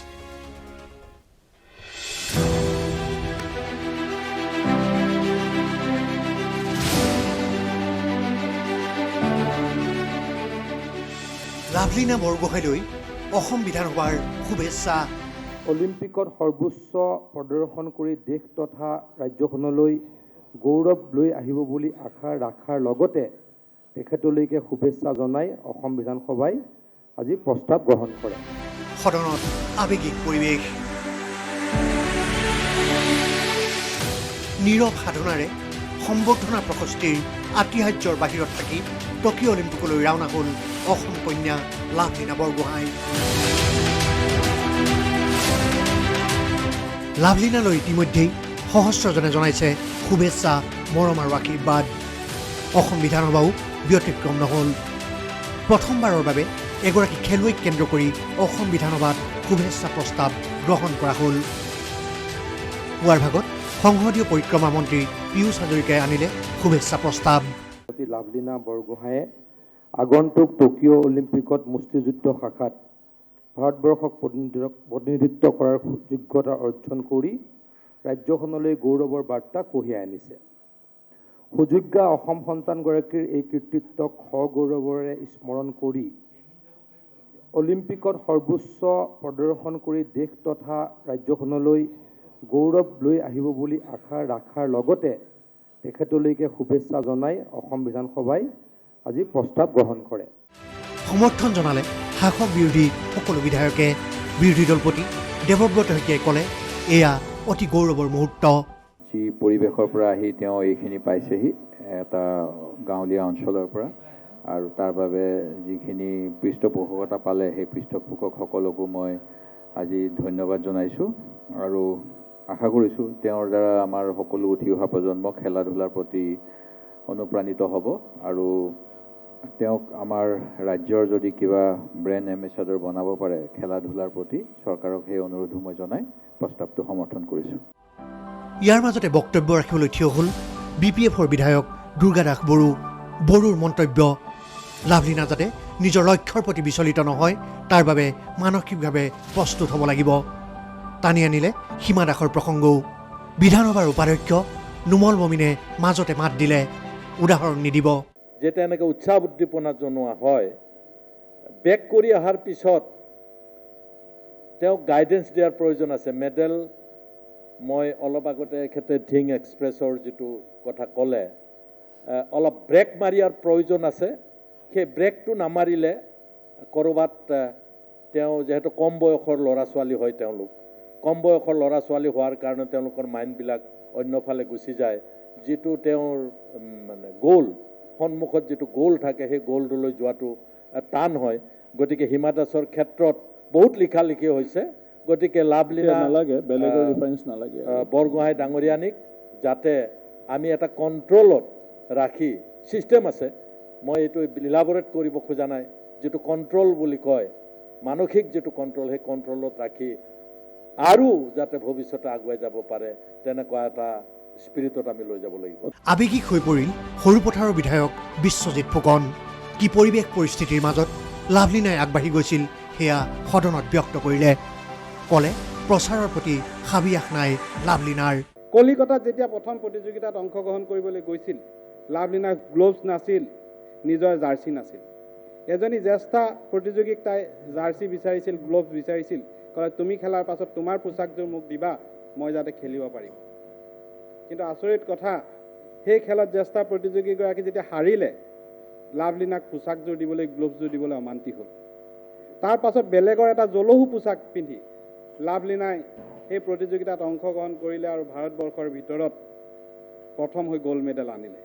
লাভলীনা বৰগোহাঁইলৈ অসম বিধানসভাৰ শুভেচ্ছা। অলিম্পিকত সৰ্বোচ্চ প্ৰদৰ্শন কৰি দেশ তথা ৰাজ্যখনলৈ গৌৰৱ লৈ আহিব বুলি আশা ৰখাৰ লগতে তেখেতলৈকে শুভেচ্ছা জনাই অসম বিধানসভাই আজি প্ৰস্তাৱ গ্ৰহণ কৰে। সদনত আৱেগিক পৰিৱেশ। নীৰৱ সাধনাৰে সম্বৰ্ধনা প্ৰশস্তিৰ আতিশয্যৰ বাহিৰত থাকি টকিঅ' অলিম্পিকলৈ ৰাওনা হ'ল অসম কন্যা লাভলীনা বৰগোহাঁই। লাভলীনালৈ ইতিমধ্যেই সহস্ৰজনে জনাইছে শুভেচ্ছা, মৰম আৰু আশীৰ্বাদ। অসম বিধানসভাও ব্যতিক্ৰম নহ'ল। প্ৰথমবাৰৰ বাবে এগৰাকী খেলুৱৈক কেন্দ্ৰ কৰি অসম বিধানসভাত শুভেচ্ছা প্ৰস্তাৱ গ্ৰহণ কৰা হ'ল। পুৱাৰ ভাগত সংসদীয় পৰিক্ৰমা মন্ত্ৰী পীয়ুষ হাজৰিকাই আনিলে শুভেচ্ছা প্ৰস্তাৱ। লাভলীনা বৰগোহাঁয়ে আগন্তুক টকিঅ' অলিম্পিকত মুষ্টিযুদ্ধ শাখাত ভাৰতবৰ্ষক প্ৰতিনিধিত্ব কৰাৰ যোগ্যতা অৰ্জন কৰি ৰাজ্যখনলৈ গৌৰৱৰ বাৰ্তা কঢ়িয়াই আনিছে। সুযোগ্য অসম সন্তানগৰাকীৰ এই কৃতিত্বক সগৌৰৱেৰে স্মৰণ কৰি অলিম্পিকত সৰ্বোচ্চ প্ৰদৰ্শন কৰি দেশ তথা ৰাজ্যখনলৈ গৌৰৱ লৈ আহিব বুলি আশা ৰখাৰ লগতে তেখেতলৈকে শুভেচ্ছা জনাই অসম বিধানসভাই আজি প্ৰস্তাৱ গ্ৰহণ কৰে। সমৰ্থন জনালে শাসক বিৰোধী সকলো বিধায়কে। বিৰোধী দলপতি দেৱব্ৰত শইকীয়াই ক'লে, এয়া অতি গৌৰৱৰ মুহূৰ্ত। যি পৰিৱেশৰ পৰা আহি তেওঁ এইখিনি পাইছেহি, এটা গাঁৱলীয়া অঞ্চলৰ পৰা, আৰু তাৰ বাবে যিখিনি পৃষ্ঠপোষকতা পালে সেই পৃষ্ঠপোষকসকলকো মই আজি ধন্যবাদ জনাইছোঁ আৰু আশা কৰিছোঁ তেওঁৰ দ্বাৰা আমাৰ সকলো উঠি অহা প্ৰজন্ম খেলা ধূলাৰ প্ৰতি অনুপ্ৰাণিত হ'ব আৰু তেওঁক আমাৰ ৰাজ্যৰ যদি কিবা ব্ৰেণ্ড এম্বেচাডৰ বনাব পাৰে খেলা ধূলাৰ প্ৰতি, চৰকাৰক সেই অনুৰোধো মই জনাই প্ৰস্তাৱটো সমৰ্থন কৰিছোঁ। ইয়াৰ মাজতে বক্তব্য ৰাখিবলৈ থিয় হ'ল BPFৰ বিধায়ক দুৰ্গা দাস বড়ো। বড়োৰ মন্তব্য, লাভলীনা যাতে নিজৰ লক্ষ্যৰ প্ৰতি বিচলিত নহয় তাৰ বাবে মানসিকভাৱে প্ৰস্তুত হ'ব লাগিব। টানি আনিলে সীমা দাসৰ প্ৰসংগও। বিধানসভাৰ উপাধ্যক্ষ নুমল মমিনে মাজতে মাত দিলে, উদাহৰণ নিদিব। যেতিয়া এনেকৈ উৎসাহ উদ্দীপনা জনোৱা হয়, বেক কৰি অহাৰ পিছত তেওঁক গাইডেন্স দিয়াৰ প্ৰয়োজন আছে। মেডেল, মই অলপ আগতে এখেতে ধিং এক্সপ্ৰেছৰ যিটো কথা ক'লে, অলপ ব্ৰেক মাৰিয়াৰ প্ৰয়োজন আছে। সেই ব্ৰেকটো নামাৰিলে ক'ৰবাত তেওঁ যিহেতু কম বয়সৰ ল'ৰা ছোৱালী হয়, তেওঁলোক কম বয়সৰ ল'ৰা ছোৱালী হোৱাৰ কাৰণে তেওঁলোকৰ মাইণ্ডবিলাক অন্যফালে গুচি যায়। যিটো তেওঁৰ মানে গ'ল, সন্মুখত যিটো গ'ল থাকে, সেই গ'লটোলৈ যোৱাটো টান হয়। গতিকে হিমা দাসৰ ক্ষেত্ৰত বহুত লিখা লিখি হৈছে। গতিকে লাভলীনা বৰগোহাঁই ডাঙৰীয়ানীক যাতে আমি এটা কণ্ট্ৰলত ৰাখি, ছিষ্টেম আছে, মই এইটো ইলাবৰেট কৰিব খোজা নাই, যিটো কণ্ট্ৰল বুলি কয়, মানসিক যিটো কণ্ট্ৰল, সেই কণ্ট্ৰলত ৰাখি আৰু যাতে ভৱিষ্যতে আগুৱাই যাব পাৰে তেনেকুৱা এটা স্পিৰিটত আমি লৈ যাব লাগিব। আৱেগিক হৈ পৰিল সৰুপথাৰৰ বিধায়ক বিশ্বজিৎ ফুকন। কি পৰিৱেশ পৰিস্থিতিৰ মাজত লাভলীনাই আগবাঢ়ি গৈছিল সেয়া সদনত ব্যক্ত কৰিলে। ক'লে, প্ৰচাৰৰ প্ৰতি হাবিয়াস নাই লাভলীনাৰ। কলিকতাত যেতিয়া প্ৰথম প্ৰতিযোগিতাত অংশগ্ৰহণ কৰিবলৈ গৈছিল, লাভলীনাৰ গ্ল'ভছ নাছিল, নিজৰ জাৰ্চি নাছিল। এজনী জ্যেষ্ঠা প্ৰতিযোগীক তাই জাৰ্চি বিচাৰিছিল, গ্ল'ভছ বিচাৰিছিল। ক'লে, তুমি খেলাৰ পাছত তোমাৰ পোচাকযোৰ মোক দিবা, মই যাতে খেলিব পাৰিম। কিন্তু আচৰিত কথা, সেই খেলত জ্যেষ্ঠা প্ৰতিযোগীগৰাকী যেতিয়া হাৰিলে, লাভলীনাক পোচাকযোৰ দিবলৈ, গ্ল'ভছযোৰ দিবলৈ অমান্তি হ'ল। তাৰ পাছত বেলেগৰ এটা জলহু পোচাক পিন্ধি লাভলীনাই সেই প্ৰতিযোগিতাত অংশগ্ৰহণ কৰিলে আৰু ভাৰতবৰ্ষৰ ভিতৰত প্ৰথম হৈ গ'ল্ড মেডেল আনিলে।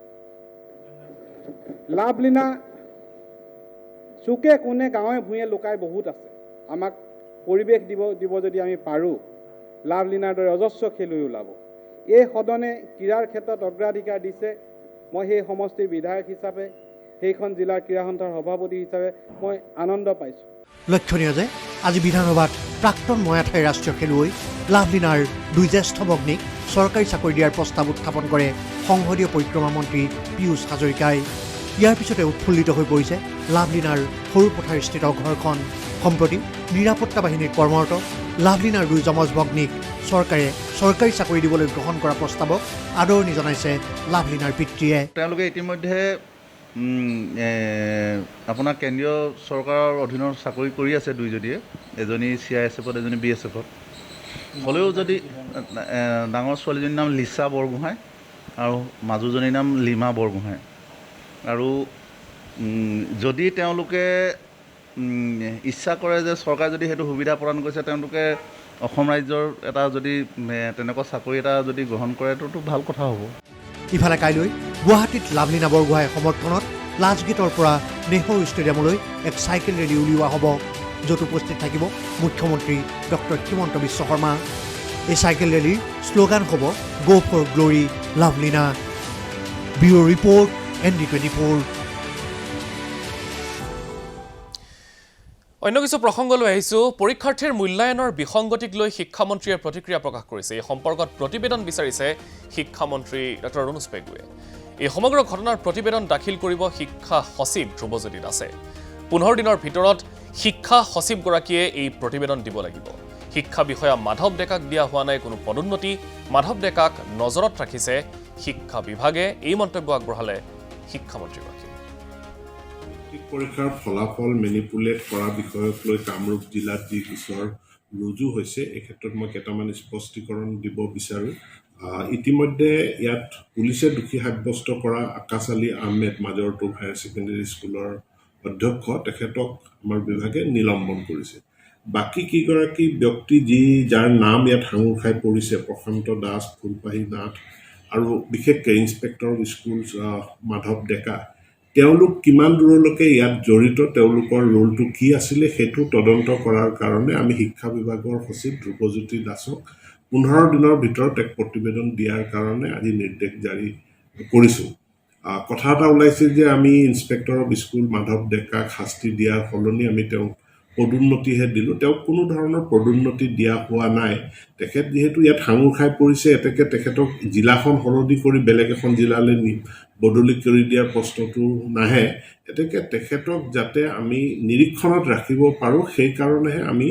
লাভলীনা চুকে কোণে গাঁৱে ভূঞে লুকাই বহুত আছে। আমাক পৰিৱেশ দিব যদি আমি পাৰোঁ, লাভলীনাৰ দৰে অজস্ৰ খেলুৱৈ ওলাব। এই সদনে ক্ৰীড়াৰ ক্ষেত্ৰত অগ্ৰাধিকাৰ দিছে। মই সেই সমষ্টিৰ বিধায়ক হিচাপে, সেইখন জিলাৰ ক্ৰীড়া সন্থাৰ সভাপতি হিচাপে মই আনন্দ পাইছোঁ। লক্ষণীয় যে আজি বিধানসভাত প্ৰাক্তন ময়াঠাইৰ ৰাষ্ট্ৰীয় খেলুৱৈ লাভলীনাৰ দুই জ্যেষ্ঠ ভগ্নীক চৰকাৰী চাকৰি দিয়াৰ প্ৰস্তাৱ উত্থাপন কৰে সংসদীয় পৰিক্ৰমা মন্ত্ৰী পীয়ুষ হাজৰিকাই। ইয়াৰ পিছতে উৎফুল্লিত হৈ পৰিছে লাভলীনাৰ সৰুপথাৰস্থিত ঘৰখন। সম্প্ৰতি নিৰাপত্তা বাহিনীৰ কৰ্মৰত লাভলীনাৰ দুই যমজ ভগ্নীক চৰকাৰে চৰকাৰী চাকৰি দিবলৈ গ্ৰহণ কৰা প্ৰস্তাৱক আদৰণি জনাইছে লাভলীনাৰ পিতৃয়ে। তেওঁলোকে ইতিমধ্যে আপোনাৰ কেন্দ্ৰীয় চৰকাৰৰ অধীনত চাকৰি কৰি আছে দুইজনীয়ে, এজনী CISFত এজনী BSFত। হ'লেও যদি ডাঙৰ ছোৱালীজনীৰ নাম লিচা বৰগোহাঁই আৰু মাজুজনীৰ নাম লিমা বৰগোহাঁই। আৰু যদি তেওঁলোকে ইচ্ছা কৰে যে চৰকাৰে যদি সেইটো সুবিধা প্ৰদান কৰিছে, তেওঁলোকে অসম ৰাজ্যৰ এটা যদি তেনেকুৱা চাকৰি এটা যদি গ্ৰহণ কৰে এইটোতো ভাল কথা হ'ব। ইফালে কাইলৈ গুৱাহাটীত লাভলীনা বৰগোহাঁইৰ সমৰ্থনত লাজগেটৰ পৰা নেহৰু ষ্টেডিয়ামলৈ এক চাইকেল ৰেলী উলিওৱা হ'ব, য'ত উপস্থিত থাকিব মুখ্যমন্ত্ৰী ডক্টৰ হিমন্ত বিশ্ব শৰ্মা। এই চাইকেল ৰেলীৰ শ্লোগান হ'ব go for glory Lovlina. Bureau report ND24। অন্য কিছু প্ৰসংগলৈ আহিছোঁ। পৰীক্ষাৰ্থীৰ মূল্যায়নৰ বিসংগতিক লৈ শিক্ষামন্ত্ৰীয়ে প্ৰতিক্ৰিয়া প্ৰকাশ কৰিছে। এই সম্পৰ্কত প্ৰতিবেদন বিচাৰিছে শিক্ষামন্ত্ৰী ডক্টৰ অনুজ পেগুৱে। এই সমগ্ৰ ঘটনাৰ প্ৰতিবেদন দাখিল কৰিব শিক্ষা সচিব ধ্ৰুৱজ্যোতি দাসে। 15 দিনৰ ভিতৰত শিক্ষা সচিবগৰাকীয়ে এই প্ৰতিবেদন দিব লাগিব। শিক্ষা বিষয়া মাধৱ ডেকাক দিয়া হোৱা নাই কোনো পদোন্নতি। মাধৱ ডেকাক নজৰত ৰাখিছে শিক্ষা বিভাগে। এই মন্তব্য আগবঢ়ালে শিক্ষামন্ত্ৰীগৰাকীয়ে। পৰীক্ষাৰ ফলাফল মেনিপুলেট কৰা বিষয়ক লৈ কামৰূপ জিলাত যি গোচৰ ৰুজু হৈছে, এই ক্ষেত্ৰত মই কেইটামান স্পষ্টীকৰণ দিব বিচাৰোঁ। ইতিমধ্যে ইয়াত পুলিচে দোষী সাব্যস্ত কৰা আকাশ আলী আহমেদ মাজৰটোপ হায়াৰ ছেকেণ্ডেৰী স্কুলৰ অধ্যক্ষ, তেখেতক আমাৰ বিভাগে নিলম্বন কৰিছে। বাকী কেইগৰাকী ব্যক্তি যাৰ নাম ইয়াত সাঙুৰ খাই পৰিছে, প্ৰশান্ত দাস, ফুলপাহী নাথ আৰু বিশেষকৈ ইন্সপেক্টৰ অফ স্কুল মাধৱ ডেকা, তেওঁলোক কিমান দূৰলৈকে ইয়াত জড়িত, তেওঁলোকৰ ৰোলটো কি আছিলে, সেইটো তদন্ত কৰাৰ কাৰণে আমি শিক্ষা বিভাগৰ সচিব ধ্ৰুৱজ্যোতি দাসক 15 দিনৰ ভিতৰত এক প্ৰতিবেদন দিয়াৰ কাৰণে আজি নিৰ্দেশ জাৰি কৰিছোঁ। কথা এটা ওলাইছে যে আমি ইন্সপেক্টৰ অফ স্কুল মাধৱ ডেকাক শাস্তি দিয়াৰ সলনি আমি তেওঁক পদোন্নতিহে দিলোঁ। তেওঁক কোনো ধৰণৰ পদোন্নতি দিয়া হোৱা নাই। তেখেত যিহেতু ইয়াত সাঙুৰ খাই পৰিছে, তেখেতক জিলাখন সলনি কৰি বেলেগ এখন জিলালৈ বদলি কৰি দিয়াৰ প্ৰশ্নটো নাহে। তেখেতক যাতে আমি নিৰীক্ষণত ৰাখিব পাৰোঁ, সেইকাৰণেহে আমি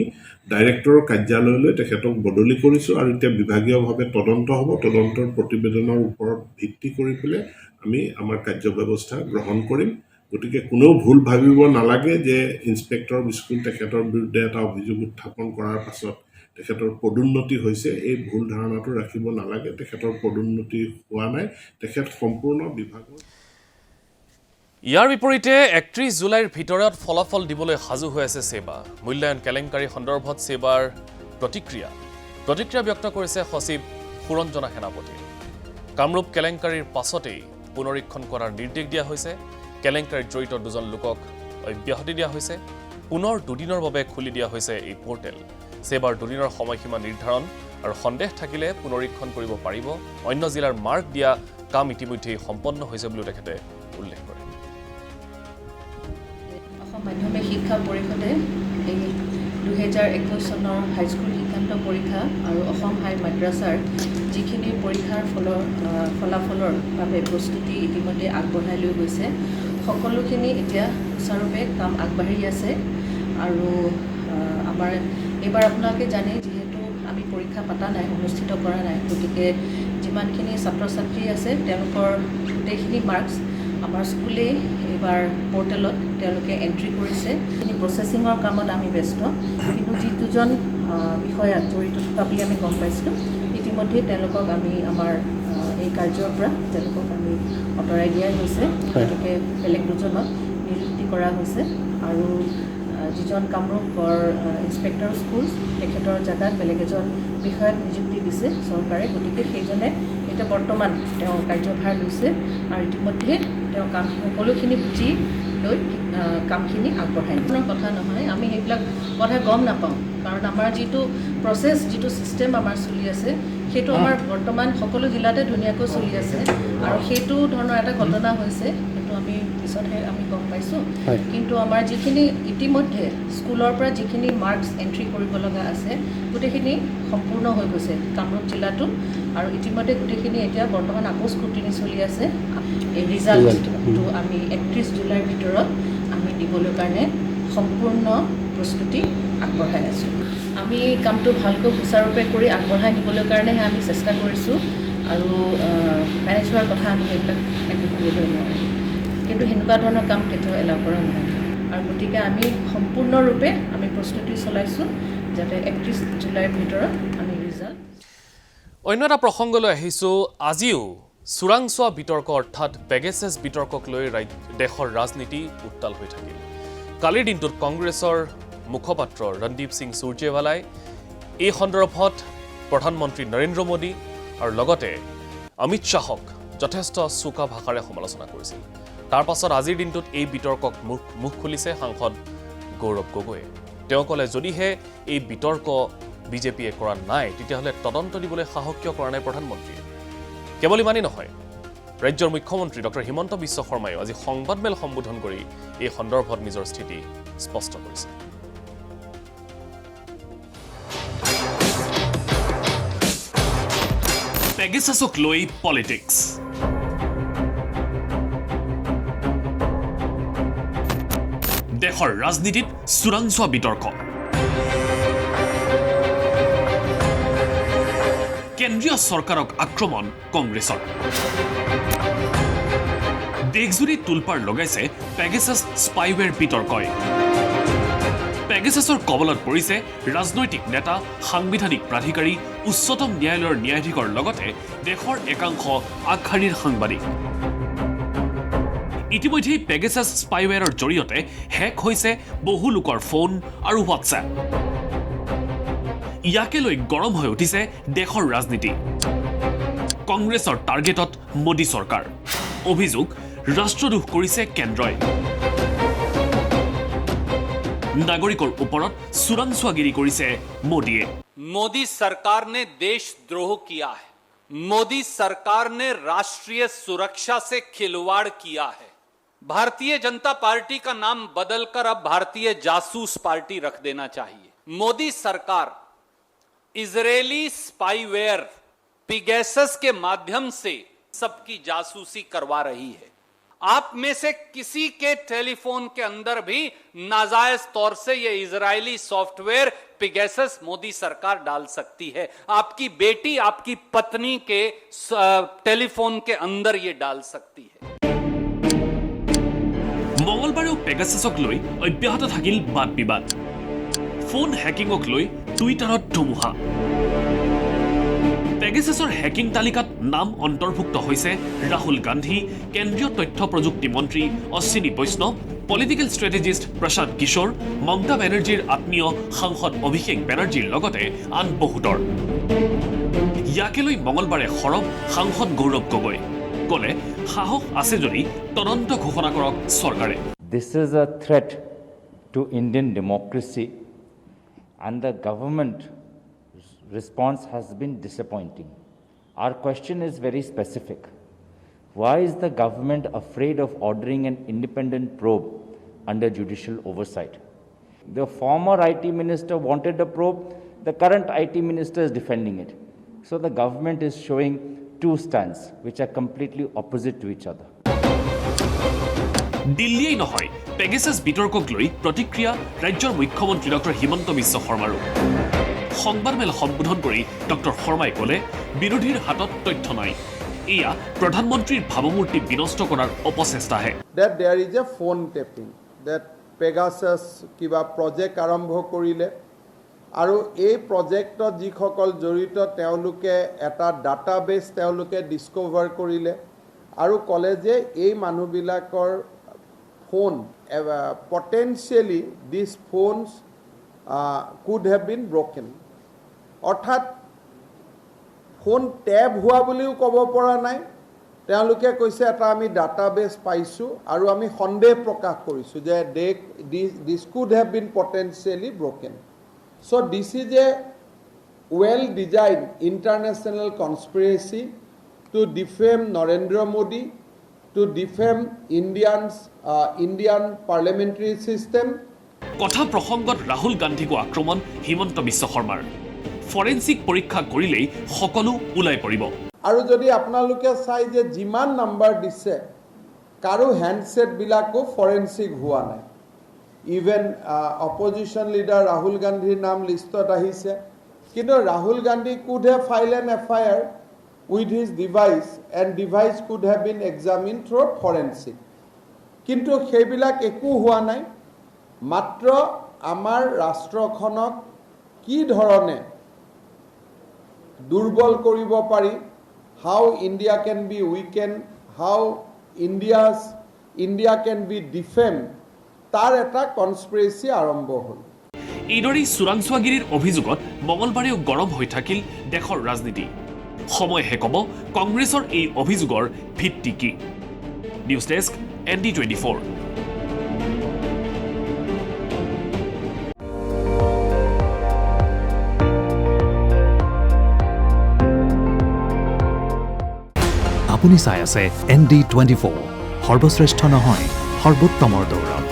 ডাইৰেক্টৰৰ কাৰ্যালয়লৈ তেখেতক বদলি কৰিছোঁ। আৰু এতিয়া বিভাগীয়ভাৱে তদন্ত হ'ব। তদন্তৰ প্ৰতিবেদনৰ ওপৰত ভিত্তি কৰি পেলাই আমি আমাৰ কাৰ্যব্যৱস্থা গ্ৰহণ কৰিম। গতিকে কোনেও ভুল ভাবিব নালাগে যে ইন্সপেক্টৰ অফ স্কুল তেখেতৰ বিৰুদ্ধে এটা অভিযোগ উত্থাপন কৰাৰ পাছত তেখেতৰ পদোন্নতি হৈছে, এই ভুল ধাৰণাটো ৰাখিব নালাগে। তেখেতৰ পদোন্নতি হোৱা নাই, তেখেত সম্পূৰ্ণ বিভাগৰ। ইয়াৰ বিপৰীতে 31 জুলাইৰ ভিতৰত ফলাফল দিবলৈ সাজু হৈ আছে ছেবা। মূল্যায়ন কেলেংকাৰী সন্দৰ্ভত ছেবাৰ প্ৰতিক্ৰিয়া ব্যক্ত কৰিছে সচিব সুৰঞ্জনা সেনাপতিয়ে। কামৰূপ কেলেংকাৰীৰ পাছতেই পুনৰীক্ষণ কৰাৰ নিৰ্দেশ দিয়া হৈছে। কেলেংকাৰীত জড়িত 2জন লোকক অব্যাহতি দিয়া হৈছে। পুনৰ 2 দিনৰ বাবে খুলি দিয়া হৈছে এই পৰ্টেল। ছেবাৰ 2 দিনৰ সময়সীমা নিৰ্ধাৰণ আৰু সন্দেহ থাকিলে পুনৰীক্ষণ কৰিব পাৰিব। অন্য জিলাৰ মাৰ্ক দিয়া কাম ইতিমধ্যেই সম্পন্ন হৈছে বুলিও তেখেতে উল্লেখ কৰে। অসম মাধ্যমিক শিক্ষা পৰিষদে এই 2021 চনৰ হাইস্কুল শিক্ষান্ত পৰীক্ষা আৰু অসম হাই মাদ্ৰাছাৰ যিখিনি পৰীক্ষাৰ ফলাফলৰ বাবে প্ৰস্তুতি ইতিমধ্যে আগবঢ়াই লৈ গৈছে, সকলোখিনি এতিয়া সুচাৰুৰূপে কাম আগবাঢ়ি আছে। আৰু আমাৰ এইবাৰ আপোনালোকে জানে, যিহেতু আমি পৰীক্ষা পতা নাই, অনুষ্ঠিত কৰা নাই, গতিকে যিমানখিনি ছাত্ৰ ছাত্ৰী আছে তেওঁলোকৰ গোটেইখিনি মাৰ্কছ আমাৰ স্কুলেই এইবাৰ পৰ্টেলত তেওঁলোকে এণ্ট্ৰি কৰিছে। প্ৰচেছিঙৰ কামত আমি ব্যস্ত, কিন্তু যি 2জন বিষয়াত জড়িত থকা বুলি আমি গম পাইছিলোঁ, ইতিমধ্যে তেওঁলোকক আমি আমাৰ এই কাৰ্যৰ পৰা তেওঁলোকক আমি আঁতৰাই দিয়া হৈছে। গতিকে বেলেগ 2জনক নিযুক্তি কৰা হৈছে। আৰু যিজন কামৰূপৰ ইন্সপেক্টৰ স্কুল, তেখেতৰ জেগাত বেলেগ এজন বিষয়াক নিযুক্তি দিছে চৰকাৰে। গতিকে সেইজনে এতিয়া বৰ্তমান তেওঁ কাৰ্যভাৰ লৈছে আৰু ইতিমধ্যে তেওঁ সকলোখিনি বুজি লৈ কামখিনি আগবঢ়াই কোনো কথা নহয়। আমি সেইবিলাক কথা গম নাপাওঁ, কাৰণ আমাৰ যিটো প্ৰচেছ, যিটো ছিষ্টেম আমাৰ চলি আছে, সেইটো আমাৰ বৰ্তমান সকলো জিলাতে ধুনীয়াকৈ চলি আছে। আৰু সেইটো ধৰণৰ এটা ঘটনা হৈছে, সেইটো আমি পিছতহে আমি গম পাইছোঁ। কিন্তু আমাৰ যিখিনি ইতিমধ্যে স্কুলৰ পৰা যিখিনি মাৰ্কছ এণ্ট্ৰি কৰিব লগা আছে, গোটেইখিনি সম্পূৰ্ণ হৈ গৈছে কামৰূপ জিলাটো। আৰু ইতিমধ্যে গোটেইখিনি এতিয়া বৰ্তমান আকৌ স্ক্ৰুটিনি চলি আছে। এই ৰিজাল্টটো আমি 31 জুলাইৰ ভিতৰত আমি দিবলৈ কাৰণে সম্পূৰ্ণ প্ৰস্তুতি আগবঢ়াই আছোঁ। আমি কামটো ভালকৈ সুচাৰুৰূপে কৰি আগবঢ়াই নিবলৈ কাৰণেহে আমি চেষ্টা কৰিছোঁ। আৰু মেনেজ হোৱাৰ কথা আমি সেইবিলাক একো কৰিবলৈ নোৱাৰোঁ। কিন্তু সেনেকুৱা ধৰণৰ কাম কেতিয়াও এলাউ কৰা নহয় আৰু গতিকে আমি সম্পূৰ্ণৰূপে আমি প্ৰস্তুতি চলাইছোঁ যাতে 31 জুলাইৰ ভিতৰত আমি ৰিজাল্ট। অন্য এটা প্ৰসংগলৈ আহিছোঁ। আজিও চোৰাংচোৱা বিতৰ্ক অৰ্থাৎ পেগাছাছ বিতৰ্কক লৈ দেশৰ ৰাজনীতি উত্তাল হৈ থাকিল। কালিৰ দিনটোত কংগ্ৰেছৰ মুখপাত্ৰ ৰণদীপ সিং সুৰজেৱালাই এই সন্দৰ্ভত প্ৰধানমন্ত্ৰী নৰেন্দ্ৰ মোদী আৰু লগতে অমিত শ্বাহক যথেষ্ট চোকা ভাষাৰে সমালোচনা কৰিছিল। তাৰ পাছত আজিৰ দিনটোত এই বিতৰ্কক মুখ খুলিছে সাংসদ গৌৰৱ গগৈয়ে। তেওঁ ক'লে যদিহে এই বিতৰ্ক বিজেপিয়ে কৰা নাই তেতিয়াহ'লে তদন্ত দিবলৈ সাহস কিয় কৰা নাই প্ৰধানমন্ত্ৰীয়ে। কেৱল ইমানেই নহয়, ৰাজ্যৰ মুখ্যমন্ত্ৰী ডক্টৰ হিমন্ত বিশ্ব শৰ্মায়ো আজি সংবাদমেল সম্বোধন কৰি এই সন্দৰ্ভত নিজৰ স্থিতি স্পষ্ট কৰিছে। পেগাছাছক লৈ পলিটিক্স। দেশৰ ৰাজনীতিত চোৰাংচোৱা বিতৰ্ক। কেন্দ্ৰীয় চৰকাৰক আক্ৰমণ কংগ্ৰেছৰ। দেশজুৰি তোলপাৰ লগাইছে পেগাছাছ স্পাইৱেৰ বিতৰ্কই। পেগাছাছৰ কবলত পৰিছে ৰাজনৈতিক নেতা, সাংবিধানিক প্ৰাধিকাৰী, উচ্চতম ন্যায়ালয়ৰ ন্যায়াধীশৰ লগতে দেশৰ একাংশ আগশাৰীৰ সাংবাদিক। ইতিমধ্যেই পেগাছাছ স্পাইৱেৰৰ জৰিয়তে হেক হৈছে বহু লোকৰ ফোন আৰু হোৱাটছএপ। ইয়াকে লৈ গৰম হৈ উঠিছে দেশৰ ৰাজনীতি। কংগ্ৰেছৰ টাৰ্গেটত মোদী চৰকাৰ। অভিযোগ ৰাষ্ট্ৰদ্ৰোহ কৰিছে কেন্দ্ৰই। নাগৰিকৰ ওপৰত চোৰাংচোৱাগিৰি কৰিছে মোদীয়ে। मोदी सरकार ने देशद्रोह किया है। मोदी सरकार ने राष्ट्रीय सुरक्षा से खिलवाड़ किया है। भारतीय जनता पार्टी का नाम बदलकर अब भारतीय जासूस पार्टी रख देना चाहिए। मोदी सरकार इजरायली स्पाईवेयर पेगासस के माध्यम से सबकी जासूसी करवा रही है। आप में से किसी के टेलीफोन के अंदर भी नाजायज तौर से यह इजरायली सॉफ्टवेयर पेगासस मोदी सरकार डाल सकती है। आपकी बेटी, आपकी पत्नी के टेलीफोन के अंदर यह डाल सकती है। মঙলবাৰেও পেগাছাছক লৈ অব্যাহত থাকিল বাদ বিবাদ। ফোন হেকিঙক লৈ টুইটাৰত ধুমুহা। পেগাছাছৰ হেকিং তালিকাত নাম অন্তৰ্ভুক্ত হৈছে ৰাহুল গান্ধী, কেন্দ্ৰীয় তথ্য প্ৰযুক্তি মন্ত্ৰী অশ্বিনী বৈষ্ণৱ, পলিটিকেল ষ্ট্ৰেটেজিষ্ট প্ৰশান্ত কিশোৰ, মমতা বেনাৰ্জীৰ আত্মীয় সাংসদ অভিষেক বেনাৰ্জীৰ লগতে আন বহুতৰ। ইয়াকে লৈ মঙলবাৰে সৰব সাংসদ গৌৰৱ গগৈ। ক'লে সাহস আছে যদি তদন্ত ঘোষণা কৰক চৰকাৰে। This is a threat to Indian democracy and the government response has been disappointing. Our question is very specific. Why is the government afraid of ordering an independent probe under judicial oversight? The former IT minister wanted a probe, the current IT minister is defending it. So the government is showing two stands which are completely opposite to each other. দিল্লীয়েই নহয়, পেগাছাছ বিতৰ্কক লৈ প্ৰতিক্ৰিয়া ৰাজ্যৰ মুখ্যমন্ত্ৰী ডক্টৰ হিমন্ত বিশ্ব শৰ্মাৰো। সংবাদমেল সম্বোধন কৰি ডক্টৰ শৰ্মাই ক'লে বিৰোধীৰ হাতত তথ্য নাই। এয়া প্ৰধানমন্ত্ৰীৰ ভাৱমূৰ্তি বিনষ্ট কৰাৰ অপচেষ্টাহে। That there is a phone tapping, that Pegasus কিবা প্ৰজেক্ট আৰম্ভ কৰিলে আৰু এই প্ৰজেক্টত যিসকল জড়িত তেওঁলোকে এটা ডাটাবেছ তেওঁলোকে ডিস্কভাৰ কৰিলে আৰু ক'লে যে এই মানুহবিলাকৰ phone potentially this phones could have been broken. অৰ্থাৎ ফোন টেপ হোৱা বুলিও ক'ব পৰা নাই। তেওঁলোকে কৈছে এটা আমি ডাটাবেছ পাইছোঁ আৰু আমি সন্দেহ প্ৰকাশ কৰিছোঁ যে this could have been potentially broken. So this is a well-designed international conspiracy to defame Narendra Modi, to defame Indian parliamentary system. কথা প্ৰসংগত ৰাহুল গান্ধীকো আক্ৰমণ হিমন্ত বিশ্ব শৰ্মাৰ। ফৰেনচিক পৰীক্ষা কৰিলেই সকলো ওলাই পৰিব। আৰু যদি আপোনালোকে চাই যে যিমান নাম্বাৰ দিছে কাৰো হেণ্ডছেটবিলাকো ফৰেনচিক হোৱা নাই। ইভেন অপজিশ্যন লিডাৰ ৰাহুল গান্ধীৰ নাম লিষ্টত আহিছে, কিন্তু Rahul Gandhi could have file N FIR with his device and device could have bin examine through forensic. কিন্তু সেইবিলাক একো হোৱা নাই মাত্ৰ আমাৰ ৰাষ্ট্ৰখনক কি ধৰণে দুৰ্বল কৰিব পাৰি how India can be weakened how India can be defamed তাৰ এটা কনস্পিৰেচি আৰম্ভ হ'ল এইদৰেই চোৰাংচোৱাগিৰিৰ অভিযোগত মঙলবাৰেও গৰম হৈ থাকিল দেশৰ ৰাজনীতি সময়হে ক'ব কংগ্ৰেছৰ এই অভিযোগৰ ভিত্তি কি নিউজ ডেস্ক ND24আপুনি চাই আছে ND24 সৰ্বশ্ৰেষ্ঠ নহয় সৰ্বোত্তমৰ দৌৰ